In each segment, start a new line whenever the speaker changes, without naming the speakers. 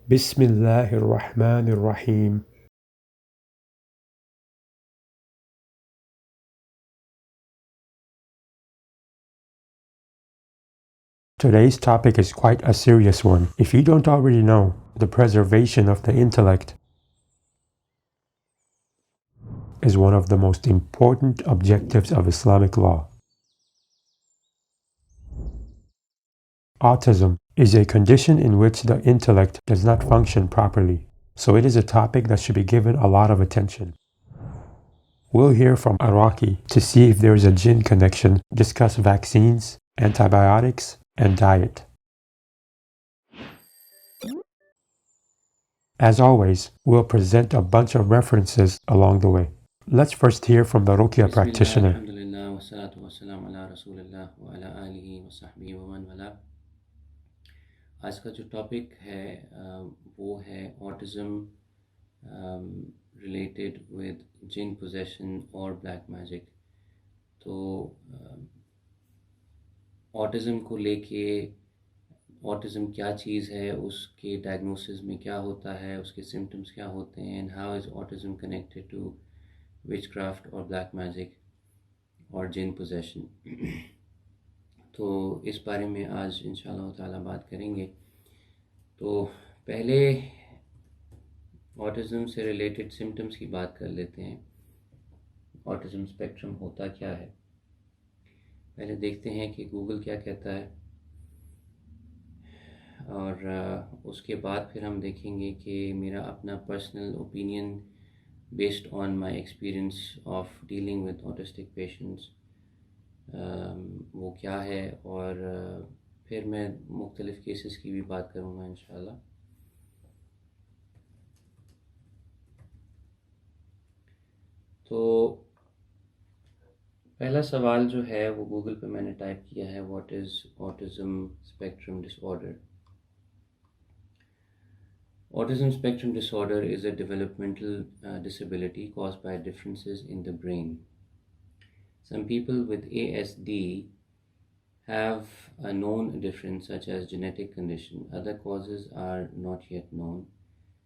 Bismillahir Rahmanir Rahim. Today's topic is quite a serious one. If you don't already know, the preservation of the intellect is one of the most important objectives of Islamic law. Autism is a condition in which the intellect does not function properly, so it is a topic that should be given a lot of attention. We'll hear from Raqi to see if there is a jinn connection, discuss vaccines, antibiotics, and diet. As always, we'll present a bunch of references along the way. Let's first hear from the Ruqya practitioner.
आज का जो topic है वो है autism related with jinn possession और black magic. तो autism को लेके ऑटिज़म क्या चीज़ है, उसके डायग्नोसिस में क्या होता है, उसके सिम्टम्स क्या होते हैं, and how is autism connected to witchcraft और ब्लैक मैजिक और जिन पोजेशन। तो इस बारे में आज इंशाअल्लाह ताला बात करेंगे। तो पहले ऑटिज़म से रिलेटेड सिम्टम्स की बात कर लेते हैं। ऑटिज़म स्पेक्ट्रम होता क्या है, पहले देखते हैं कि गूगल क्या कहता है, और उसके बाद फिर हम देखेंगे कि मेरा अपना personal opinion based on my experience of dealing with autistic patients वो क्या है, और फिर मैं मुख्तलिफ़ केसेस की भी बात करूँगा इंशाल्लाह। तो पहला सवाल जो है वो गूगल पे मैंने टाइप किया है, what is autism spectrum disorder. Autism spectrum disorder is a developmental disability caused by differences in the brain. Some people with A.D.H.D have a known difference such as genetic condition. Other causes are not yet known.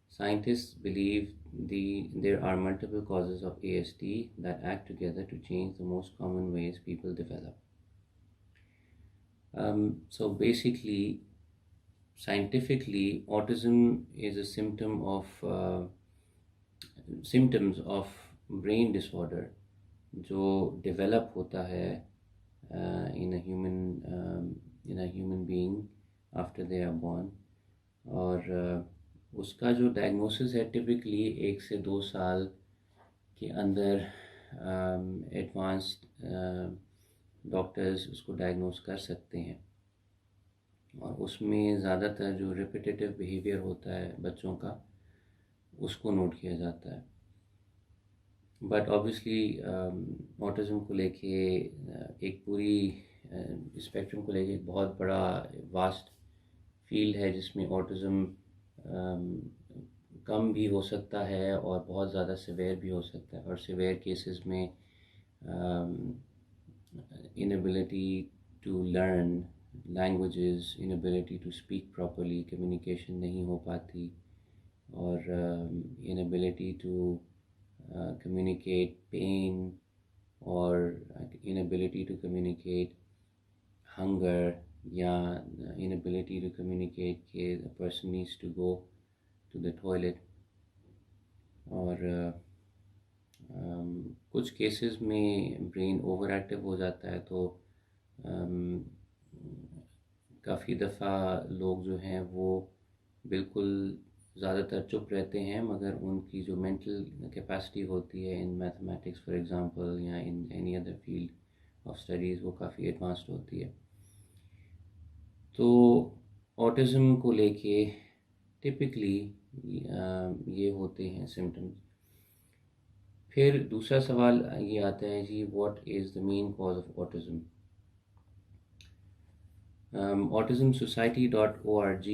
Scientists believe there are multiple causes of A.D.H.D that act together to change the most common ways people develop. So basically, scientifically, autism is a symptoms of brain disorder जो develop होता है in a human being after they are born, और उसका जो diagnosis है typically 1 से 2 साल के अंदर एडवांस्ड डॉक्टर्स उसको डायग्नोस कर सकते हैं, और उसमें ज़्यादातर जो रिपीटेटिव बिहेवियर होता है बच्चों का उसको नोट किया जाता है। बट ऑब्वियसली ऑटिज़म को लेके एक पूरी स्पेक्ट्रम को लेके एक बहुत बड़ा वास्ट फील्ड है जिसमें ऑटिज़म कम भी हो सकता है और बहुत ज़्यादा सिवियर भी हो सकता है, और सिवियर केसेस में inability to learn languages, inability to speak properly, communication नहीं हो पाती, और inability to communicate pain, or inability to communicate hunger, या inability to communicate कि a person needs to go to the toilet, और कुछ cases में ब्रेन ओवर एक्टिव हो जाता है। तो काफ़ी दफ़ा लोग जो हैं वो बिल्कुल ज़्यादातर चुप रहते हैं, मगर उनकी जो मेंटल कैपेसिटी होती है इन मैथमेटिक्स फॉर एग्ज़ांपल या in any other field of studies वो काफ़ी एडवांस्ड होती है। तो ऑटिज़म को लेके टिपिकली ये होते हैं सिम्टम्स। फिर दूसरा सवाल ये आता है जी, what is the main cause of autism. autismsociety.org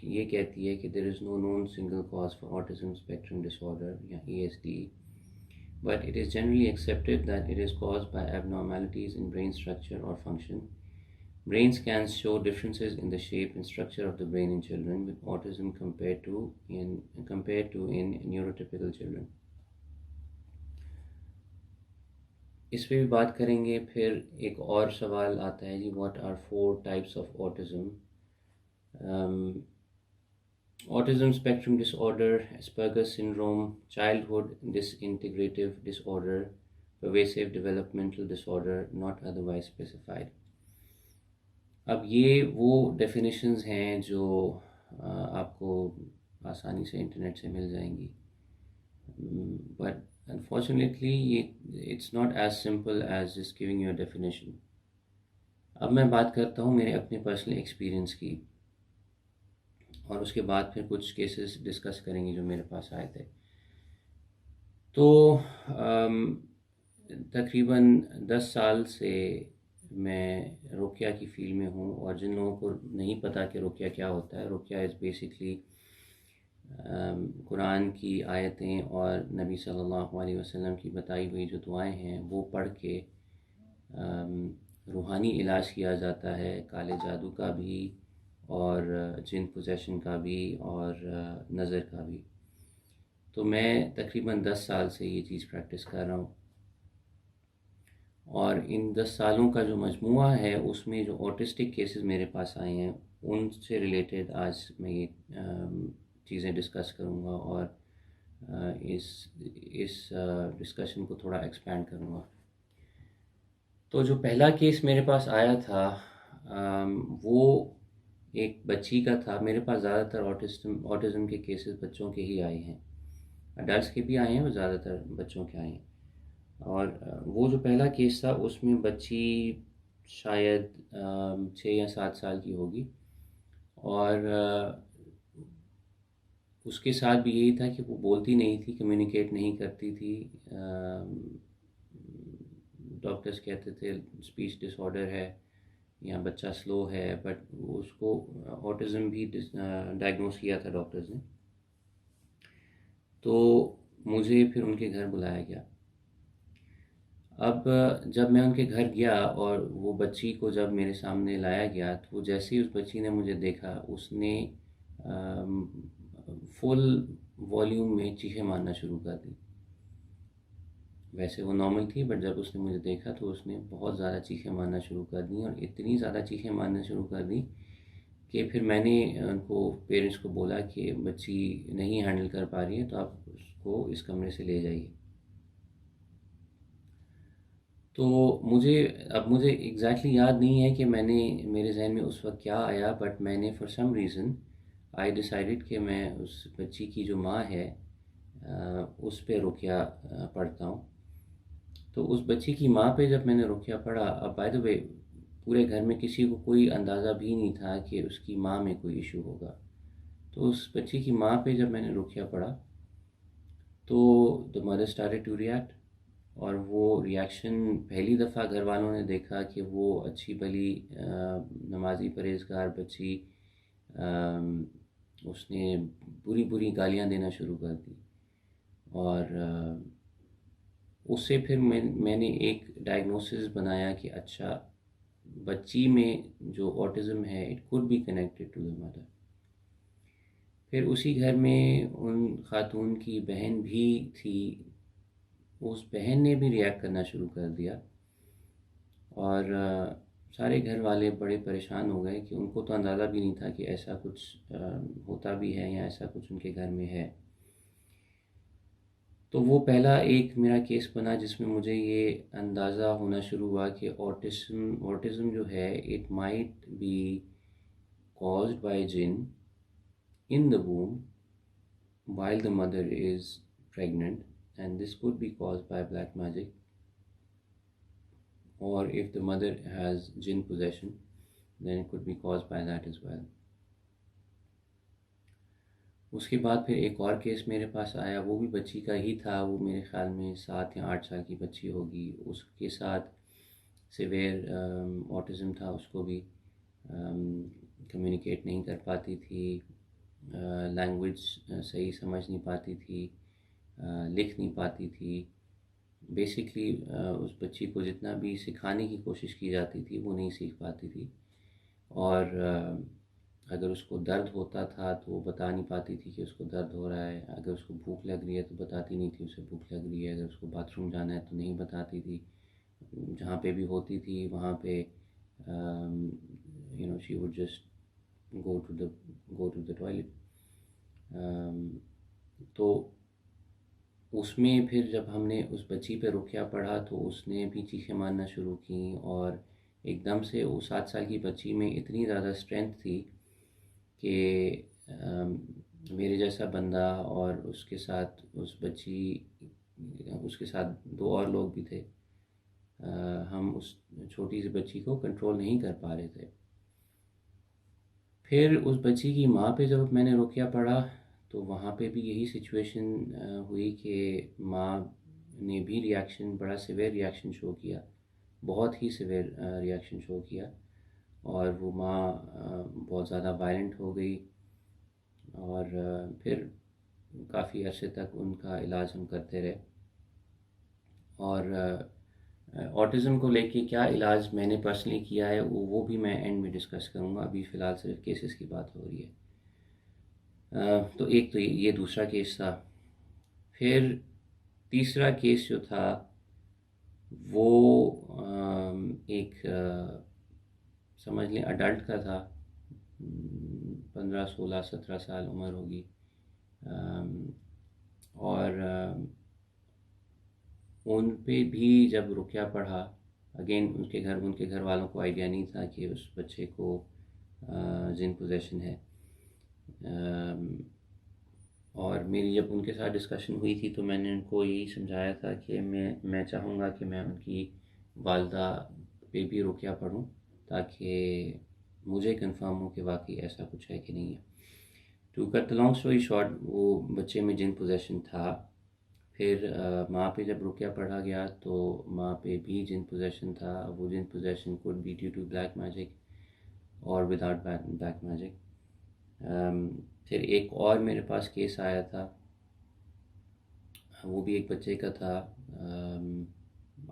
ये कहती है कि there is no known single cause for autism spectrum disorder या A.D.H.D, but it is generally accepted that it is caused by abnormalities in brain structure or function. Brain scans show differences in the shape and structure of the brain in children with autism compared to in neurotypical children. इस पे भी बात करेंगे। फिर एक और सवाल आता है जी, what are 4 types of autism? Autism spectrum disorder, Asperger's syndrome, childhood disintegrative disorder, pervasive developmental disorder, not otherwise specified. अब ये वो definitions हैं जो आपको आसानी से इंटरनेट से मिल जाएंगी, but unfortunately it's not as simple as just giving you a definition. अब मैं बात करता हूँ मेरे अपने पर्सनल एक्सपीरियंस की, और उसके बाद फिर कुछ केसेस डिस्कस करेंगे जो मेरे पास आए थे। तो तकरीबन 10 साल से मैं रुक़या की फ़ील्ड में हूँ, और जिन लोगों को नहीं पता कि रुक़या क्या होता है, रुक़या इज़ बेसिकली कुरान की आयतें और नबी सल्लल्लाहु अलैहि वसल्लम की बताई हुई जो दुआएं हैं वो पढ़ के रूहानी इलाज किया जाता है, काले जादू का भी और जिन पोजेशन का भी और नज़र का भी। तो मैं तकरीबन 10 साल से ये चीज़ प्रैक्टिस कर रहा हूँ, और इन 10 सालों का जो मजमूआ है उसमें जो ऑटिस्टिक केसेस मेरे पास आए हैं उनसे रिलेटेड आज मैं ये चीज़ें डिस्कस करूँगा, और इस डिस्कशन को थोड़ा एक्सपैंड करूँगा। तो जो पहला केस मेरे पास आया था वो एक बच्ची का था। मेरे पास ज़्यादातर ऑटिज़म के केसेस बच्चों के ही आए हैं, अडल्ट्स के भी आए हैं और ज़्यादातर बच्चों के आए हैं। और वो जो पहला केस था उसमें बच्ची शायद 6 या 7 साल की होगी, और उसके साथ भी यही था कि वो बोलती नहीं थी, कम्युनिकेट नहीं करती थी। डॉक्टर्स कहते थे स्पीच डिसऑर्डर है या बच्चा स्लो है, बट उसको ऑटिज़म भी डायग्नोस किया था डॉक्टर्स ने। तो मुझे फिर उनके घर बुलाया गया। अब जब मैं उनके घर गया और वो बच्ची को जब मेरे सामने लाया गया, तो जैसे ही उस बच्ची ने मुझे देखा उसने फुल वॉल्यूम में चीखें मारना शुरू कर दी। वैसे वो नॉर्मल थी, बट जब उसने मुझे देखा तो उसने बहुत ज़्यादा चीखें मारना शुरू कर दी, और इतनी ज़्यादा चीखें मारना शुरू कर दी कि फिर मैंने उनको पेरेंट्स को बोला कि बच्ची नहीं हैंडल कर पा रही है, तो आप उसको इस कमरे से ले जाइए। तो मुझे एग्जैक्टली याद नहीं है कि मेरे जहन में उस वक्त क्या आया, बट मैंने for some reason I decided कि मैं उस बच्ची की जो माँ है उस पे रुक़या पढ़ता हूँ। तो उस बच्ची की माँ पे जब मैंने रुक़या पढ़ा, अब बाय द वे पूरे घर में किसी को कोई अंदाज़ा भी नहीं था कि उसकी माँ में कोई इशू होगा। तो उस बच्ची की माँ पे जब मैंने रुक़या पढ़ा तो the mother started to react, और वो रिएक्शन पहली दफ़ा घर वालों ने देखा कि वो अच्छी भली नमाजी परहेज़गार बच्ची उसने बुरी बुरी गालियाँ देना शुरू कर दी। और उससे फिर मैंने एक डायग्नोसिस बनाया कि अच्छा, बच्ची में जो ऑटिज़म है it could be connected to the mother. फिर उसी घर में उन खातून की बहन भी थी, उस बहन ने भी रिएक्ट करना शुरू कर दिया, और सारे घर वाले बड़े परेशान हो गए कि उनको तो अंदाज़ा भी नहीं था कि ऐसा कुछ होता भी है या ऐसा कुछ उनके घर में है। तो वो पहला एक मेरा केस बना जिसमें मुझे ये अंदाज़ा होना शुरू हुआ कि ऑटिज़म जो है it might be caused by jinn in the womb while the mother is pregnant, and this could be caused by black magic, or if the mother has jinn possession then it could be caused by that as well. उसके बाद फिर एक और case मेरे पास आया, वो भी बच्ची का ही था। वो मेरे ख़्याल में 7 या 8 साल की बच्ची होगी। उसके साथ सिवियर ऑटिज़म था, उसको भी कम्युनिकेट नहीं कर पाती थी, लैंग्वेज सही समझ नहीं पाती थी, लिख नहीं पाती थी। बेसिकली उस बच्ची को जितना भी सिखाने की कोशिश की जाती थी वो नहीं सीख पाती थी। और अगर उसको दर्द होता था तो वो बता नहीं पाती थी कि उसको दर्द हो रहा है। अगर उसको भूख लग रही है तो बताती नहीं थी उसे भूख लग रही है। अगर उसको बाथरूम जाना है तो नहीं बताती थी। जहाँ पे भी होती थी वहाँ पे she would just go to the toilet. तो उसमें फिर जब हमने उस बच्ची पे रुक़या पढ़ा तो उसने भी चीखें मारना शुरू की, और एकदम से वो 7 साल की बच्ची में इतनी ज़्यादा स्ट्रेंथ थी कि मेरे जैसा बंदा और उसके साथ उसके साथ 2 और लोग भी थे। हम उस छोटी सी बच्ची को कंट्रोल नहीं कर पा रहे थे। फिर उस बच्ची की माँ पे जब मैंने रुक़या पढ़ा तो वहाँ पे भी यही सिचुएशन हुई कि माँ ने भी बड़ा सिवियर रिएक्शन शो किया, बहुत ही सिवियर रिएक्शन शो किया, और वो माँ बहुत ज़्यादा वायलेंट हो गई। और फिर काफ़ी अरसे तक उनका इलाज हम करते रहे। और ऑटिज़म को लेके क्या इलाज मैंने पर्सनली किया है वो भी मैं एंड में डिस्कस करूँगा। अभी फ़िलहाल सिर्फ केसेस की बात हो रही है। तो एक तो ये दूसरा केस था। फिर तीसरा केस जो था वो एक समझ लें अडल्ट का था। 15, 16, 17 साल उम्र होगी। और उन पे भी जब रुक़या पढ़ा, अगेन उनके घर वालों को आइडिया नहीं था कि उस बच्चे को जिन पोजेशन है। और मेरी जब उनके साथ डिस्कशन हुई थी तो मैंने उनको यही समझाया था कि मैं चाहूँगा कि मैं उनकी वालदा पे भी रुक़या पढ़ूँ ताकि मुझे कंफर्म हो कि वाकई ऐसा कुछ है कि नहीं है। To cut the long story short, वो बच्चे में जिन पोजेशन था। फिर माँ पे जब रुक़या पढ़ा गया तो माँ पे भी जिन पोजेशन था। वो jinn possession could be due to black magic और विदाउट ब्लैक मैजिक। फिर एक और मेरे पास केस आया था, वो भी एक बच्चे का था।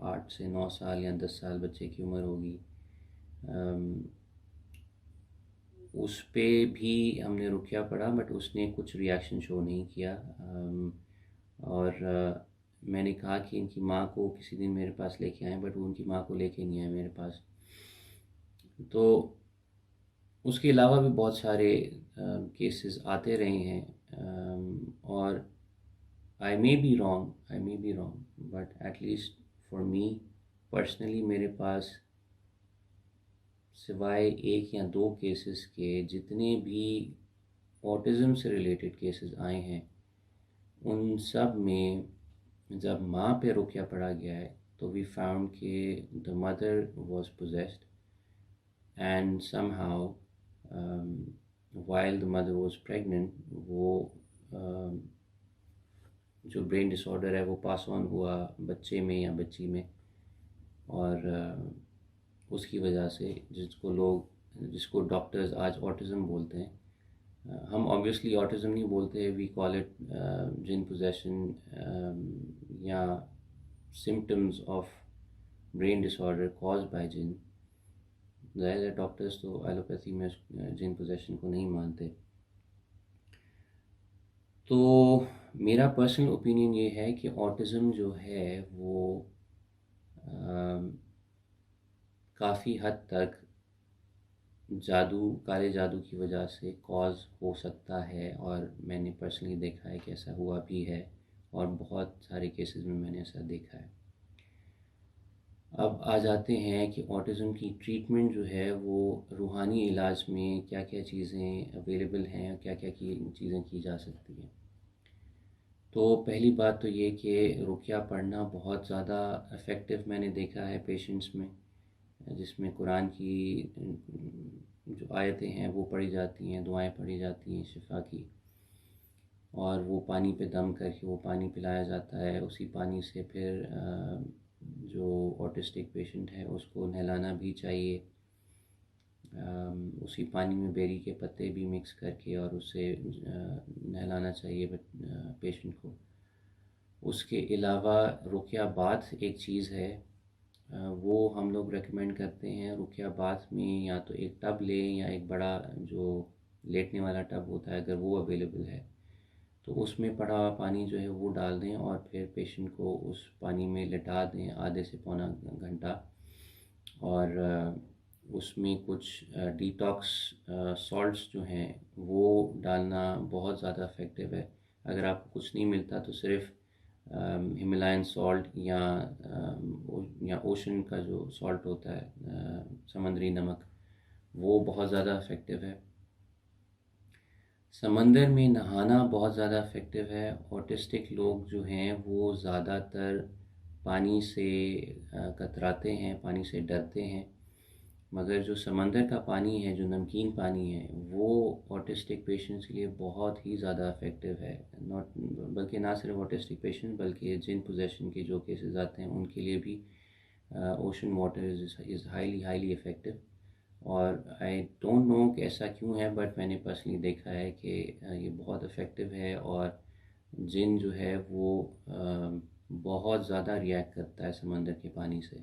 8 से 9 साल या 10 साल बच्चे की उम्र होगी। उस पे भी हमने रुक़या पढ़ा बट उसने कुछ रिएक्शन शो नहीं किया। और मैंने कहा कि इनकी माँ को किसी दिन मेरे पास लेके आएँ, बट वो उनकी माँ को लेके नहीं आए मेरे पास। तो उसके अलावा भी बहुत सारे केसेस आते रहे हैं। और I may be wrong but at least for me personally मेरे पास सिवाय 1 या 2 केसेस के जितने भी ऑटिज़म से रिलेटेड केसेस आए हैं उन सब में जब माँ पे रुक़या पढ़ा गया है तो वी फाउंड कि the mother was possessed and somehow while the mother was pregnant वो जो ब्रेन डिसऑर्डर है वो पास ऑन हुआ बच्चे में या बच्ची में। और उसकी वजह से जिसको डॉक्टर्स आज ऑटिज़म बोलते हैं, हम ऑब्वियसली ऑटिज़म नहीं बोलते, we call it jinn possession या symptoms of brain disorder caused by jinn. ज़्यादा डॉक्टर्स तो एलोपैथी में जिन पोजेशन को नहीं मानते। तो मेरा पर्सनल ओपिनियन ये है कि ऑटिज़म जो है वो काफ़ी हद तक काले जादू की वजह से कॉज हो सकता है, और मैंने पर्सनली देखा है कि ऐसा हुआ भी है, और बहुत सारे केसेस में मैंने ऐसा देखा है। अब आ जाते हैं कि ऑटिज़म की ट्रीटमेंट जो है वो रूहानी इलाज में क्या क्या चीज़ें अवेलेबल हैं और क्या क्या चीज़ें की जा सकती हैं। तो पहली बात तो ये कि रुक़या पढ़ना बहुत ज़्यादा इफ़ेक्टिव मैंने देखा है पेशेंट्स में, जिसमें कुरान की जो आयतें हैं वो पढ़ी जाती हैं, दुआएं पढ़ी जाती हैं शिफा की, और वो पानी पे दम करके वो पानी पिलाया जाता है। उसी पानी से फिर जो ऑटिस्टिक पेशेंट है उसको नहलाना भी चाहिए। उसी पानी में बेरी के पत्ते भी मिक्स करके और उससे नहलाना चाहिए पेशेंट को। उसके अलावा रुक़या बाद एक चीज़ है वो हम लोग रेकमेंड करते हैं रुकिया बाथ में, या तो एक टब लें या एक बड़ा जो लेटने वाला टब होता है अगर वो अवेलेबल है, तो उसमें पड़ा हुआ पानी जो है वो डाल दें और फिर पेशेंट को उस पानी में लिटा दें आधे से पौना घंटा। और उसमें कुछ डिटॉक्स सॉल्ट्स जो हैं वो डालना बहुत ज़्यादा इफ़ेक्टिव है। अगर आपको कुछ नहीं मिलता तो सिर्फ हिमालयन सॉल्ट या ओशन का जो सॉल्ट होता है, समुद्री नमक, वो बहुत ज़्यादा इफ़ेक्टिव है। समंदर में नहाना बहुत ज़्यादा इफ़ेक्टिव है। ऑटिस्टिक लोग जो हैं वो ज़्यादातर पानी से कतराते हैं, पानी से डरते हैं, मगर जो समंदर का पानी है, जो नमकीन पानी है, वो ऑटिस्टिक पेशेंट्स के लिए बहुत ही ज़्यादा इफ़ेक्टिव है। नॉट बल्कि ना सिर्फ ऑटिस्टिक पेशेंट बल्कि जिन पोजेशन के जो केसेस आते हैं उनके लिए भी ocean water is highly effective. और आई डोंट नो कि ऐसा क्यों है, बट मैंने पर्सनली देखा है कि ये बहुत इफ़ेक्टिव है और जिन जो है वो बहुत ज़्यादा रिएक्ट करता है समंदर के पानी से।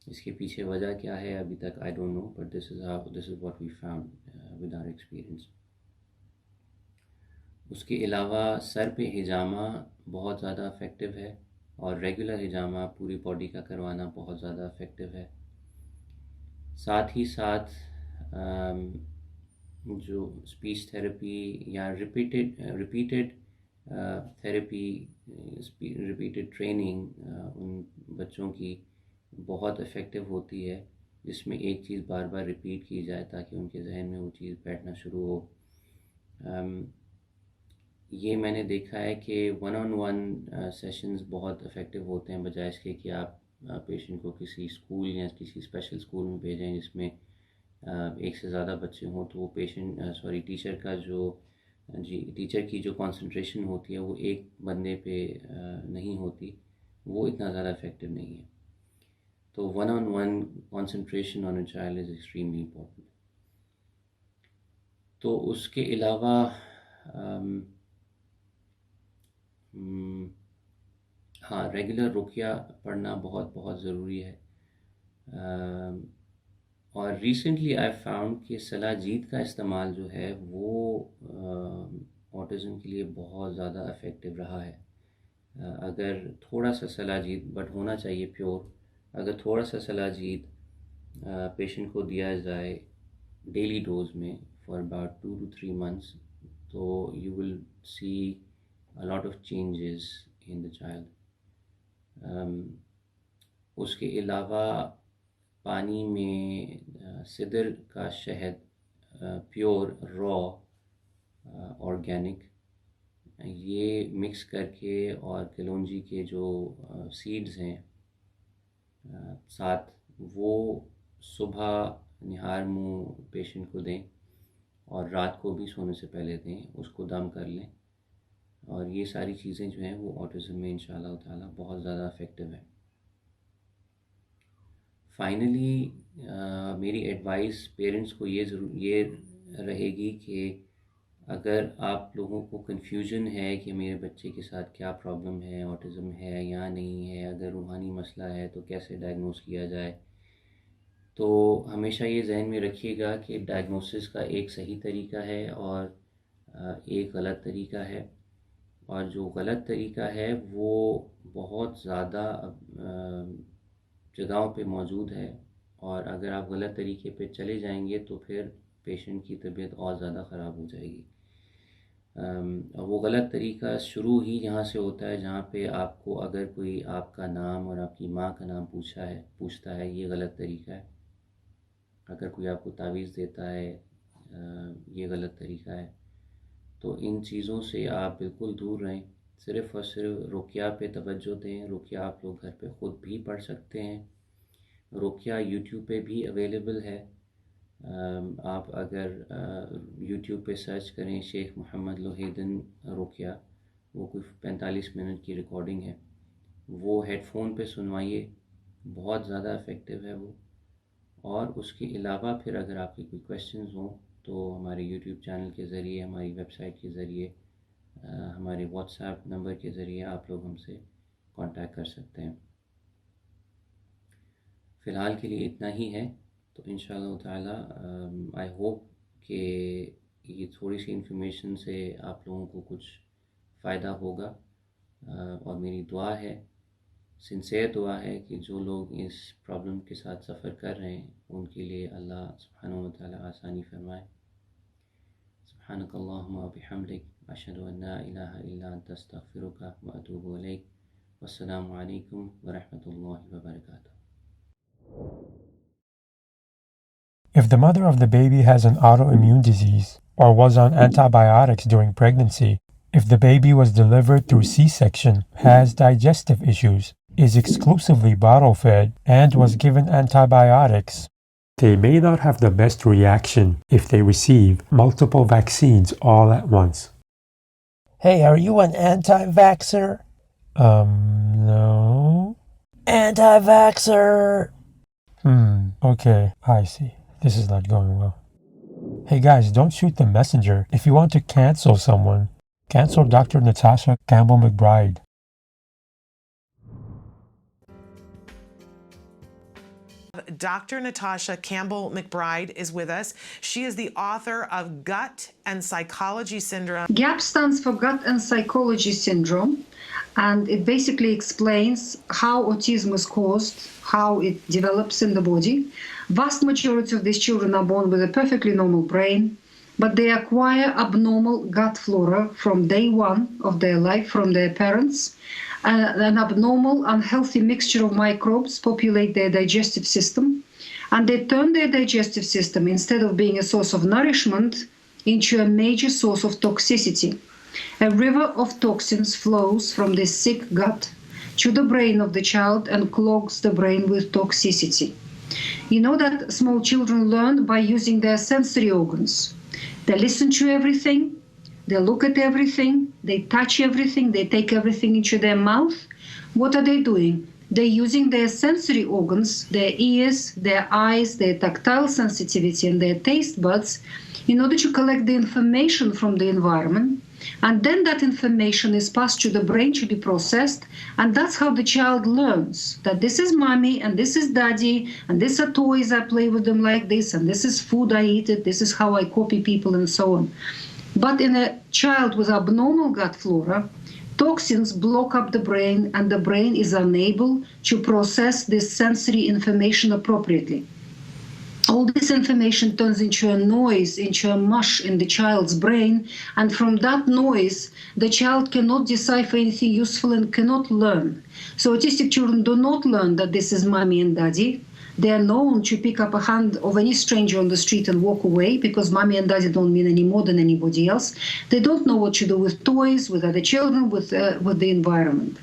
इसके पीछे वजह क्या है अभी तक I don't know, but this is what we found with our experience. उसके अलावा सर पे हिजामा बहुत ज़्यादा इफ़ेक्टिव है, और रेगुलर हिजामा पूरी बॉडी का करवाना बहुत ज़्यादा इफ़ेक्टिव है। साथ ही साथ जो स्पीच थेरेपी या रिपीटेड थेरेपी, रिपीटेड ट्रेनिंग उन बच्चों की बहुत इफ़ेक्टिव होती है, जिसमें एक चीज़ बार बार रिपीट की जाए ताकि उनके जहन में वो चीज़ बैठना शुरू हो। ये मैंने देखा है कि वन ऑन वन सेशंस बहुत इफ़ेक्टिव होते हैं, बजाय इसके कि आप पेशेंट को किसी स्कूल या किसी स्पेशल स्कूल में भेजें जिसमें एक से ज़्यादा बच्चे हों, तो वो टीचर का जो टीचर की जो कंसंट्रेशन होती है वो एक बंदे पे नहीं होती, वो इतना ज़्यादा इफ़ेक्टिव नहीं है। तो one on one concentration on a child is extremely important. तो उसके अलावा हाँ, रेगुलर रुकिया पढ़ना बहुत बहुत ज़रूरी है। और रिसेंटली आई फाउंड कि सलाजीत का इस्तेमाल जो है वो ऑटिज़म के लिए बहुत ज़्यादा इफ़ेक्टिव रहा है। अगर थोड़ा सा सलाजीत, बट होना चाहिए प्योर, अगर थोड़ा सा सलाजीत पेशेंट को दिया जाए डेली डोज में फॉर अबाउट 2 to 3 months, तो you will see a lot of changes in the child. उसके अलावा पानी में सिदर का शहद, प्योर रॉ ऑर्गेनिक, ये मिक्स करके, और कलौंजी के जो सीड्स हैं साथ, वो सुबह निहार मुँह पेशेंट को दें और रात को भी सोने से पहले दें, उसको दम कर लें। और ये सारी चीज़ें जो हैं वो ऑटिज़म में इंशाल्लाह ताला बहुत ज़्यादा इफ़ेक्टिव है। फाइनली मेरी एडवाइस पेरेंट्स को ये रहेगी कि अगर आप लोगों को कन्फ्यूजन है कि मेरे बच्चे के साथ क्या प्रॉब्लम है, ऑटिज़म है या नहीं है, अगर रूहानी मसला है तो कैसे डायग्नोस किया जाए, तो हमेशा ये जहन में रखिएगा कि डायग्नोसिस का एक सही तरीका है और एक गलत तरीका है। और जो गलत तरीका है वो बहुत ज़्यादा जगहों पे मौजूद है, और अगर आप गलत तरीके पे चले जाएंगे तो फिर पेशेंट की तबीयत और ज़्यादा ख़राब हो जाएगी। वो गलत तरीका शुरू ही यहाँ से होता है जहाँ पे आपको अगर कोई आपका नाम और आपकी माँ का नाम पूछता है, ये गलत तरीका है। अगर कोई आपको तावीज़ देता है, ये गलत तरीका है। तो इन चीज़ों से आप बिल्कुल दूर रहें। सिर्फ़ और सिर्फ रुक़या पे तवज्जो दें। रुक़या आप लोग घर पे ख़ुद भी पढ़ सकते हैं। रुक़या यूट्यूब पे भी अवेलेबल है। आप अगर यूट्यूब पे सर्च करें शेख मोहम्मद लोहेदन रुक़या, वो कुछ 45 मिनट की रिकॉर्डिंग है, वो हेडफोन पे सुनवाइए, बहुत ज़्यादा इफ़ेक्टिव है वो। और उसके अलावा फिर अगर आपके कोई क्वेश्चंस हों तो हमारे यूट्यूब चैनल के ज़रिए, हमारी वेबसाइट के ज़रिए, हमारे व्हाट्सएप नंबर के ज़रिए आप लोग हमसे कांटेक्ट कर सकते हैं। फ़िलहाल के लिए इतना ही है। तो इंशाअल्लाह ताला आई होप कि ये थोड़ी सी इन्फॉर्मेशन से आप लोगों को कुछ फ़ायदा होगा। और मेरी दुआ है, सिंसियर दुआ है कि जो लोग इस प्रॉब्लम के साथ सफ़र कर रहे हैं उनके लिए अल्लाह सुब्हानहू व तआला आसानी फरमाए। सुब्हानकल्लाहुम्मा व बिहम्दिक अशहदु अन ला इलाहा इल्ला अंता अस्तगफिरुका व अतूबु इलैक। वस्सलामु अलैकुम व रहमतुल्लाहि व बरकातुहू।
If the mother of the baby has an autoimmune disease or was on antibiotics during pregnancy, if the baby was delivered through C-section, has digestive issues, is exclusively bottle-fed, and was given antibiotics, they may not have the best reaction if they receive multiple vaccines all at once. Hey, are you an anti-vaxxer? No. Anti-vaxxer! Okay, I see. This is not going well. Hey guys, don't shoot the messenger. If you want to cancel someone, cancel Dr. Natasha Campbell-McBride.
Dr. Natasha Campbell-McBride is with us. She is the author of Gut and Psychology Syndrome.
GAP stands for Gut and Psychology Syndrome, and it basically explains how autism is caused, how it develops in the body. Vast majority of these children are born with a perfectly normal brain, but they acquire abnormal gut flora from day one of their life from their parents. An abnormal, unhealthy mixture of microbes populate their digestive system, and they turn their digestive system, instead of being a source of nourishment, into a major source of toxicity. A river of toxins flows from this sick gut to the brain of the child and clogs the brain with toxicity. You know that small children learn by using their sensory organs. They listen to everything, they look at everything, they touch everything, they take everything into their mouth. What are they doing? They're using their sensory organs, their ears, their eyes, their tactile sensitivity, and their taste buds in order to collect the information from the environment. And then that information is passed to the brain to be processed, and that's how the child learns that this is mommy and this is daddy, and these are toys, I play with them like this, and this is food, I eat it, this is how I copy people, and so on. But in a child with abnormal gut flora, toxins block up the brain, and the brain is unable to process this sensory information appropriately. All this information turns into a noise, into a mush in the child's brain, and from that noise, the child cannot decipher anything useful and cannot learn. So autistic children do not learn that this is mommy and daddy. They are known to pick up a hand of any stranger on the street and walk away, because mommy and daddy don't mean any more than anybody else. They don't know what to do with toys, with other children, with the environment.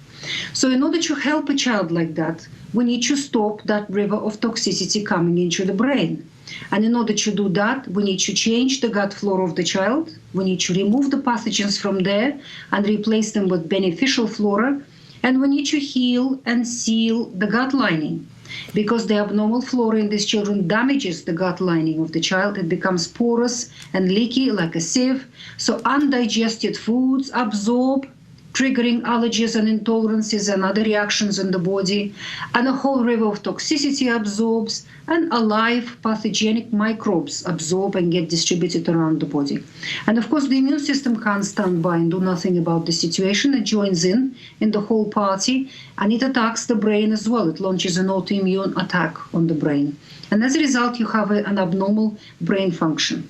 So in order to help a child like that, we need to stop that river of toxicity coming into the brain. And in order to do that, we need to change the gut flora of the child. We need to remove the pathogens from there and replace them with beneficial flora. And we need to heal and seal the gut lining, because the abnormal flora in these children damages the gut lining of the child. It becomes porous and leaky like a sieve. So undigested foods absorb, triggering allergies and intolerances and other reactions in the body, and a whole river of toxicity absorbs, and alive pathogenic microbes absorb and get distributed around the body. And of course, the immune system can't stand by and do nothing about the situation. It joins in the whole party, and it attacks the brain as well. It launches an autoimmune attack on the brain. And as a result, you have an abnormal brain function.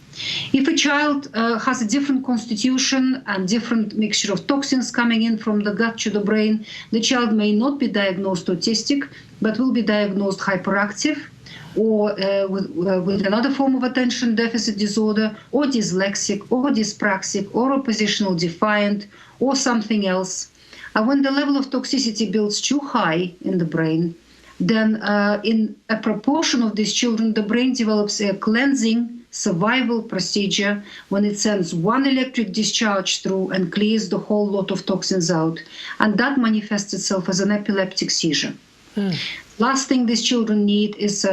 If a child has a different constitution and different mixture of toxins coming in from the gut to the brain, the child may not be diagnosed autistic, but will be diagnosed hyperactive, or with another form of attention deficit disorder, or dyslexic, or dyspraxic, or oppositional defiant, or something else. And when the level of toxicity builds too high in the brain, then in a proportion of these children, the brain develops a cleansing survival procedure when it sends one electric discharge through and clears the whole lot of toxins out. And that manifests itself as an epileptic seizure. Last thing these children need is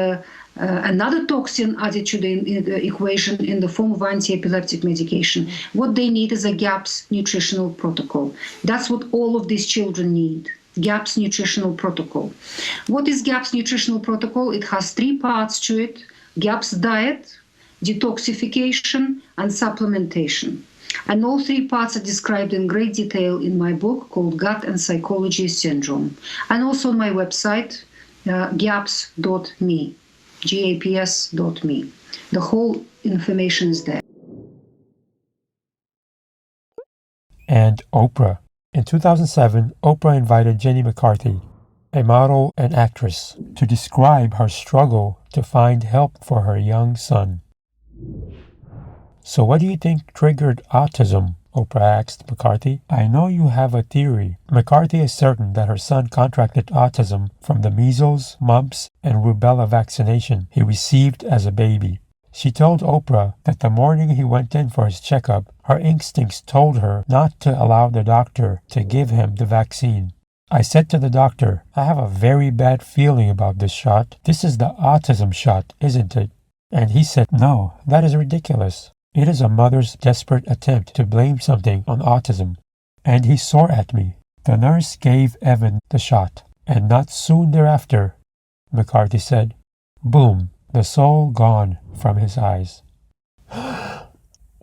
another toxin added to the equation in the form of anti-epileptic medication. What they need is a GAPS nutritional protocol. That's what all of these children need. GAPS Nutritional Protocol. What is GAPS Nutritional Protocol? It has 3 parts to it: GAPS diet, detoxification, and supplementation. And all 3 parts are described in great detail in my book called Gut and Psychology Syndrome, and also on my website, gaps.me, gaps.me. The whole information is there.
And Oprah. In 2007, Oprah invited Jenny McCarthy, a model and actress, to describe her struggle to find help for her young son. "So what do you think triggered autism?" Oprah asked McCarthy. "I know you have a theory." McCarthy is certain that her son contracted autism from the measles, mumps, and rubella vaccination he received as a baby. She told Oprah that the morning he went in for his checkup, her instincts told her not to allow the doctor to give him the vaccine. "I said to the doctor, I have a very bad feeling about this shot. This is the autism shot, isn't it?" And he said, "No, that is ridiculous. It is a mother's desperate attempt to blame something on autism." And he swore at me. The nurse gave Evan the shot, and not soon thereafter, McCarthy said, boom, the soul gone from his eyes.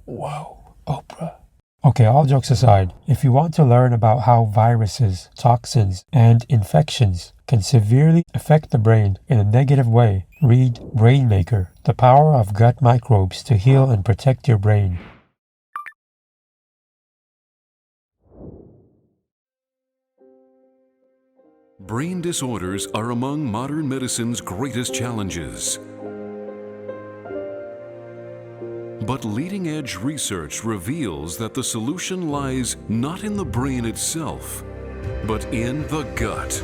Whoa, Oprah. Okay, all jokes aside, if you want to learn about how viruses, toxins, and infections can severely affect the brain in a negative way, read Brainmaker, The Power of Gut Microbes to Heal and Protect Your Brain.
Brain disorders are among modern medicine's greatest challenges. But leading-edge research reveals that the solution lies not in the brain itself, but in the gut.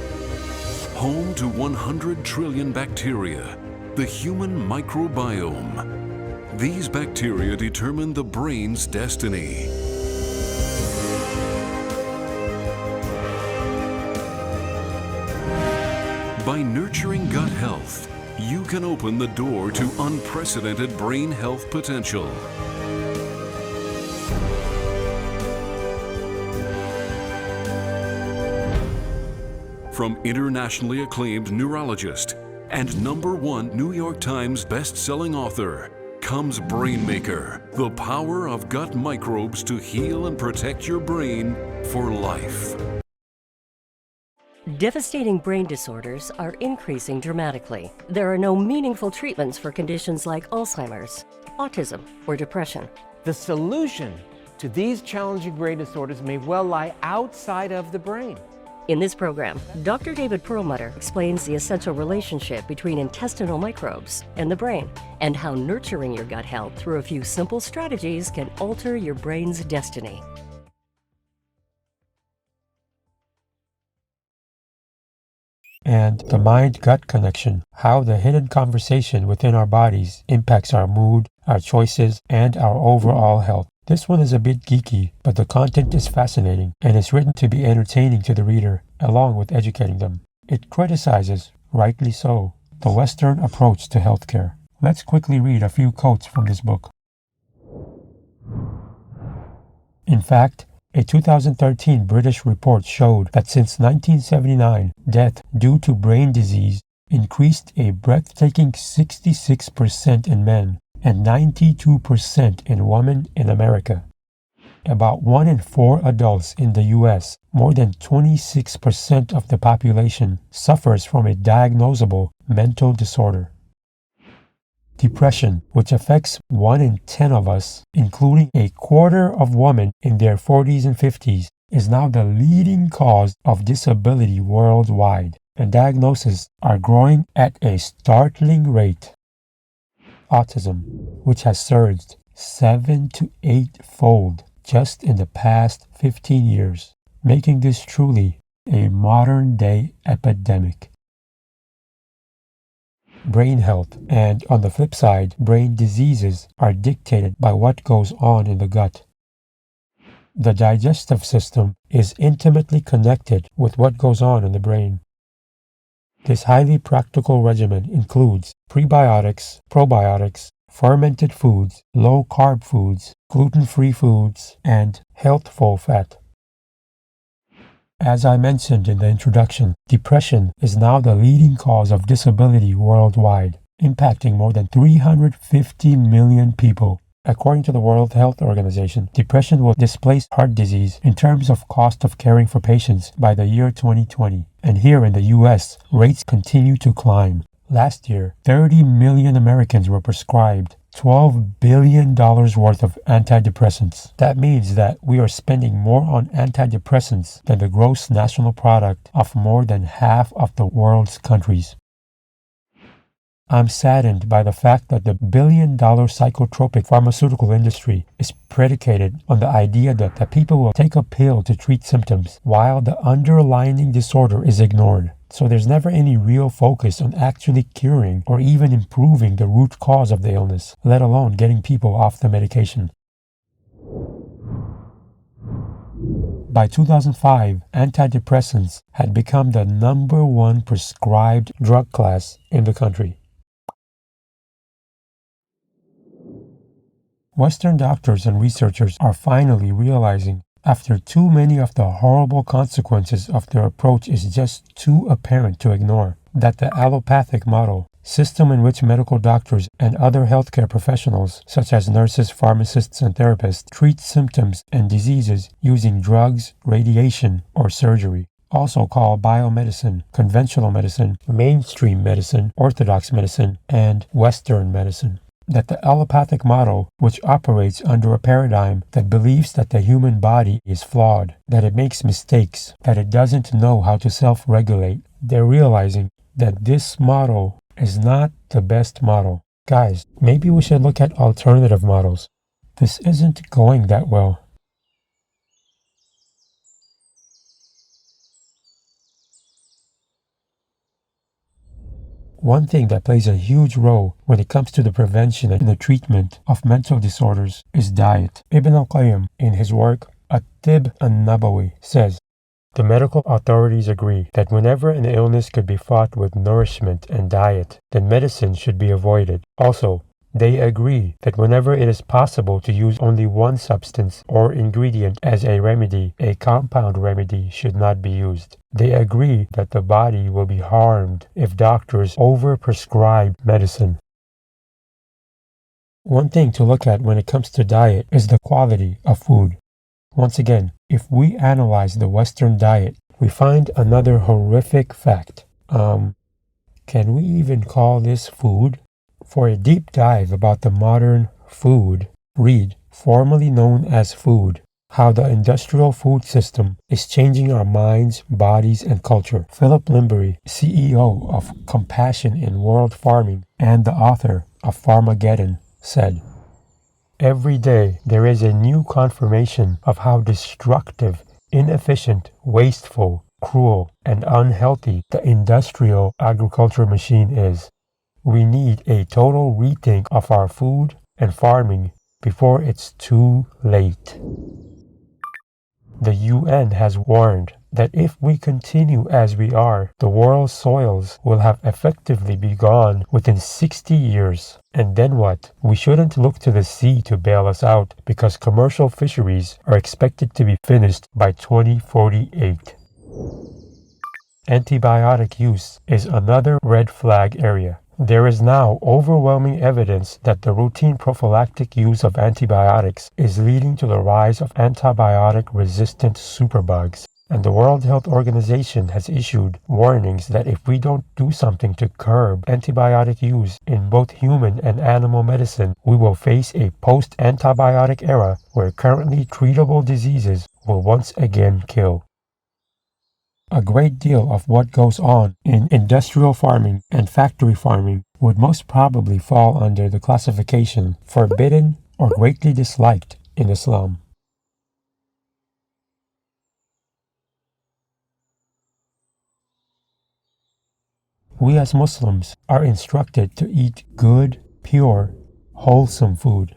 Home to 100 trillion bacteria, the human microbiome. These bacteria determine the brain's destiny. By nurturing gut health, you can open the door to unprecedented brain health potential. From internationally acclaimed neurologist and #1 New York Times best-selling author comes Brainmaker, the power of gut microbes to heal and protect your brain for life.
Devastating brain disorders are increasing dramatically. There are no meaningful treatments for conditions like Alzheimer's, autism, or depression.
The solution to these challenging brain disorders may well lie outside of the brain.
In this program, Dr. David Perlmutter explains the essential relationship between intestinal microbes and the brain, and how nurturing your gut health through a few simple strategies can alter your brain's destiny.
And the mind-gut connection, how the hidden conversation within our bodies impacts our mood, our choices, and our overall health. This one is a bit geeky, but the content is fascinating, and it's written to be entertaining to the reader, along with educating them. It criticizes, rightly so, the Western approach to healthcare. Let's quickly read a few quotes from this book. In fact, a 2013 British report showed that since 1979, death due to brain disease increased a breathtaking 66% in men and 92% in women in America. About 1 in 4 adults in the US, more than 26% of the population, suffers from a diagnosable mental disorder. Depression, which affects 1 in 10 of us, including a quarter of women in their 40s and 50s, is now the leading cause of disability worldwide, and diagnoses are growing at a startling rate. Autism, which has surged 7 to 8-fold just in the past 15 years, making this truly a modern-day epidemic. Brain health, and on the flip side, brain diseases are dictated by what goes on in the gut. The digestive system is intimately connected with what goes on in the brain. This highly practical regimen includes prebiotics, probiotics, fermented foods, low-carb foods, gluten-free foods, and healthful fat. As I mentioned in the introduction, depression is now the leading cause of disability worldwide, impacting more than 350 million people. According to the World Health Organization, depression will displace heart disease in terms of cost of caring for patients by the year 2020. And here in the US, rates continue to climb. Last year, 30 million Americans were prescribed $12 billion worth of antidepressants. That means that we are spending more on antidepressants than the gross national product of more than half of the world's countries. I'm saddened by the fact that the billion-dollar psychotropic pharmaceutical industry is predicated on the idea that people will take a pill to treat symptoms while the underlying disorder is ignored. So there's never any real focus on actually curing or even improving the root cause of the illness, let alone getting people off the medication. By 2005, antidepressants had become the #1 prescribed drug class in the country. Western doctors and researchers are finally realizing, after too many of the horrible consequences of their approach is just too apparent to ignore, that the allopathic model, system in which medical doctors and other healthcare professionals, such as nurses, pharmacists, and therapists, treat symptoms and diseases using drugs, radiation, or surgery, also called biomedicine, conventional medicine, mainstream medicine, orthodox medicine, and Western medicine. That the allopathic model, which operates under a paradigm that believes that the human body is flawed, that it makes mistakes, that it doesn't know how to self-regulate, they're realizing that this model is not the best model. Guys, maybe we should look at alternative models. This isn't going that well. One thing that plays a huge role when it comes to the prevention and the treatment of mental disorders is diet. Ibn al-Qayyim, in his work A.D.D an-Nabawi, says, "The medical authorities agree that whenever an illness could be fought with nourishment and diet, then medicine should be avoided. Also, they agree that whenever it is possible to use only one substance or ingredient as a remedy, a compound remedy should not be used. They agree that the body will be harmed if doctors overprescribe medicine." One thing to look at when it comes to diet is the quality of food. Once again, if we analyze the Western diet, we find another horrific fact. Can we even call this food? For a deep dive about the modern food, read, formerly known as Food, How the Industrial Food System is Changing Our Minds, Bodies, and Culture. Philip Limbury, CEO of Compassion in World Farming and the author of Farmageddon, said, "Every day there is a new confirmation of how destructive, inefficient, wasteful, cruel, and unhealthy the industrial agriculture machine is. We need a total rethink of our food and farming before it's too late." The UN has warned that if we continue as we are, the world's soils will have effectively be gone within 60 years. And then what? We shouldn't look to the sea to bail us out because commercial fisheries are expected to be finished by 2048. Antibiotic use is another red flag area. There is now overwhelming evidence that the routine prophylactic use of antibiotics is leading to the rise of antibiotic-resistant superbugs. And the World Health Organization has issued warnings that if we don't do something to curb antibiotic use in both human and animal medicine, we will face a post-antibiotic era where currently treatable diseases will once again kill. A great deal of what goes on in industrial farming and factory farming would most probably fall under the classification forbidden or greatly disliked in Islam. We as Muslims are instructed to eat good, pure, wholesome food.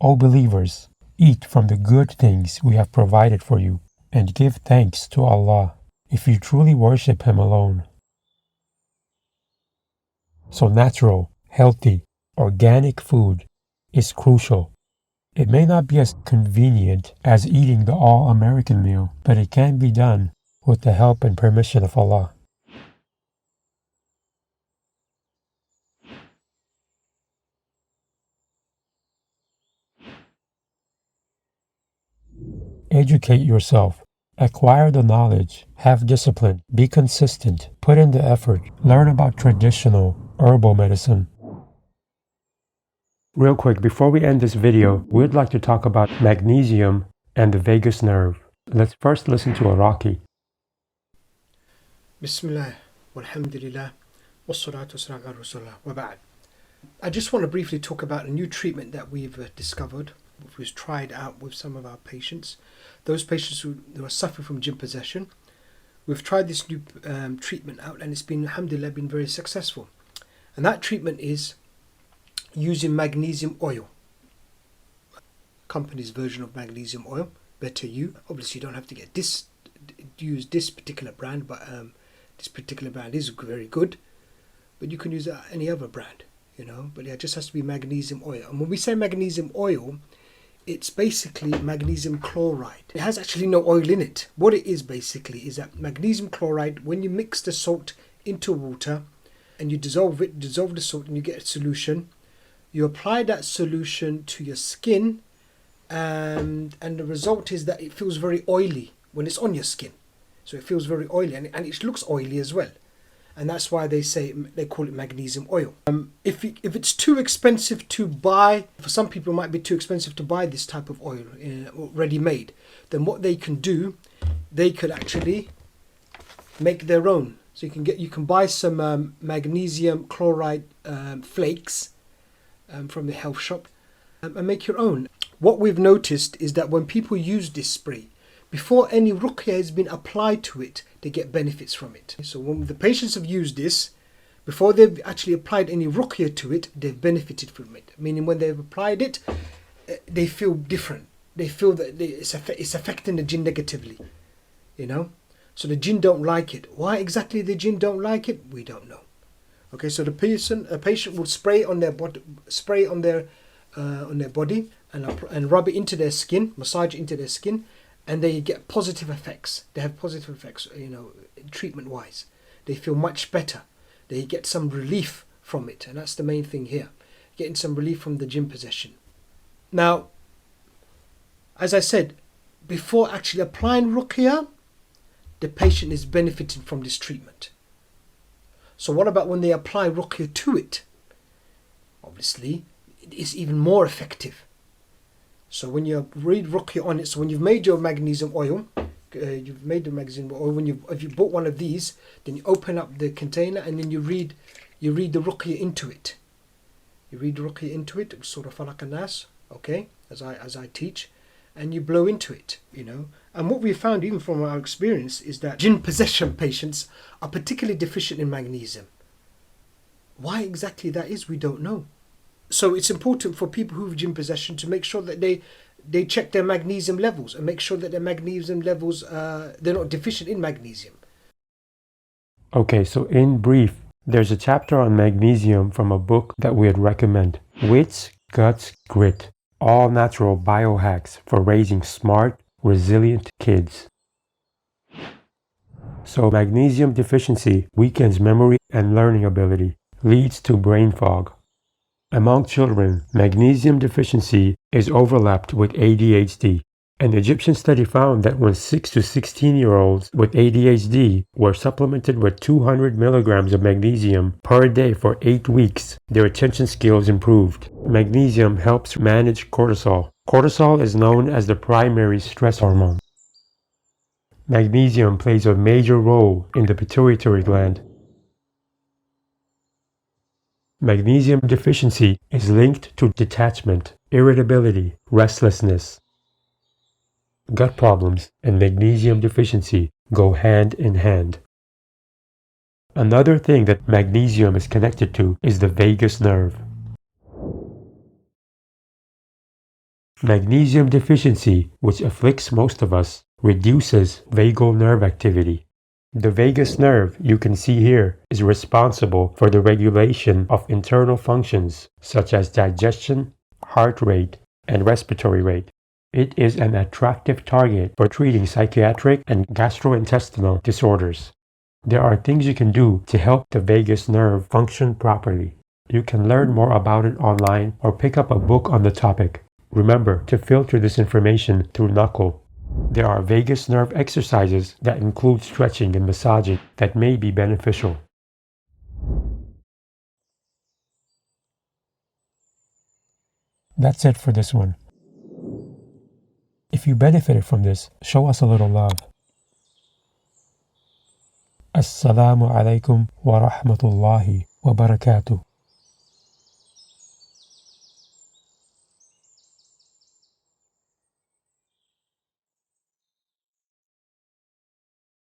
O believers, eat from the good things we have provided for you, and give thanks to Allah if you truly worship Him alone. So natural, healthy, organic food is crucial. It may not be as convenient as eating the all-American meal, but it can be done with the help and permission of Allah. Educate yourself. Acquire the knowledge. Have discipline. Be consistent. Put in the effort. Learn about traditional herbal medicine. Real quick, before we end this video, we'd like to talk about magnesium and the vagus nerve. Let's first listen to a Raqi.
Bismillah, walhamdulillah, wassalatu wassalamu ala rasulillah, wa ba'd. I just want to briefly talk about a new treatment that we've discovered, which was tried out with some of our patients. Those patients who are suffering from jinn possession, we've tried this new treatment out, and it's been, alhamdulillah, been very successful. And that treatment is using magnesium oil. Company's version of magnesium oil, Better You. Obviously, you don't have to use this particular brand, but this particular brand is very good. But you can use any other brand, you know. But yeah, it just has to be magnesium oil. And when we say magnesium oil, it's basically magnesium chloride. It has actually no oil in it. What it is basically is that magnesium chloride, when you mix the salt into water and you dissolve the salt and you get a solution, you apply that solution to your skin, and the result is that it feels very oily when it's on your skin. So it feels very oily, and it looks oily as well. And that's why they call it magnesium oil. If it's too expensive to buy, for some people it might be too expensive to buy this type of oil ready made, then what they can do, they could actually make their own. So you can buy some magnesium chloride flakes from the health shop and make your own. What we've noticed is that when people use this spray, before any ruqya has been applied to it, they get benefits from it. So when the patients have used this, before they've actually applied any ruqya to it, they've benefited from it. Meaning when they've applied it, they feel different. They feel that it's affecting the jinn negatively, you know. So the jinn don't like it. Why exactly the jinn don't like it, we don't know. Okay, so a patient will spray on their body, and rub it into their skin, massage it into their skin, and they get positive effects. They have positive effects, you know, treatment-wise. They feel much better. They get some relief from it, and that's the main thing here, getting some relief from the jinn possession. Now, as I said, before actually applying ruqya, the patient is benefiting from this treatment. So what about when they apply ruqya to it? Obviously, it is even more effective. So when you read ruqya on it, so when you've made your magnesium oil, if you bought one of these, then you open up the container and then you read the ruqya into it. You read the ruqya into it, Surah Falaq and Nas, okay, as I teach, and you blow into it, you know. And what we found, even from our experience, is that jinn possession patients are particularly deficient in magnesium. Why exactly that is, we don't know. So it's important for people who have jinn possession to make sure that they check their magnesium levels and make sure that their magnesium levels, they're not deficient in magnesium.
Okay, so in brief, there's a chapter on magnesium from a book that we'd recommend. Wits, Guts, Grit. All natural biohacks for raising smart, resilient kids. So magnesium deficiency weakens memory and learning ability, leads to brain fog. Among children, magnesium deficiency is overlapped with A.D.H.D. An Egyptian study found that when 6 to 16-year-olds with A.D.H.D. were supplemented with 200 milligrams of magnesium per day for 8 weeks, their attention skills improved. Magnesium helps manage cortisol. Cortisol is known as the primary stress hormone. Magnesium plays a major role in the pituitary gland. Magnesium deficiency is linked to detachment, irritability, restlessness. Gut problems and magnesium deficiency go hand in hand. Another thing that magnesium is connected to is the vagus nerve. Magnesium deficiency, which afflicts most of us, reduces vagal nerve activity. The vagus nerve, you can see here, is responsible for the regulation of internal functions such as digestion, heart rate, and respiratory rate. It is an attractive target for treating psychiatric and gastrointestinal disorders. There are things you can do to help the vagus nerve function properly. You can learn more about it online or pick up a book on the topic. Remember to filter this information through knuckle. There are vagus nerve exercises that include stretching and massaging that may be beneficial. That's it for this one. If you benefited from this, show us a little love. Assalamu alaikum wa rahmatullahi wa barakatuh.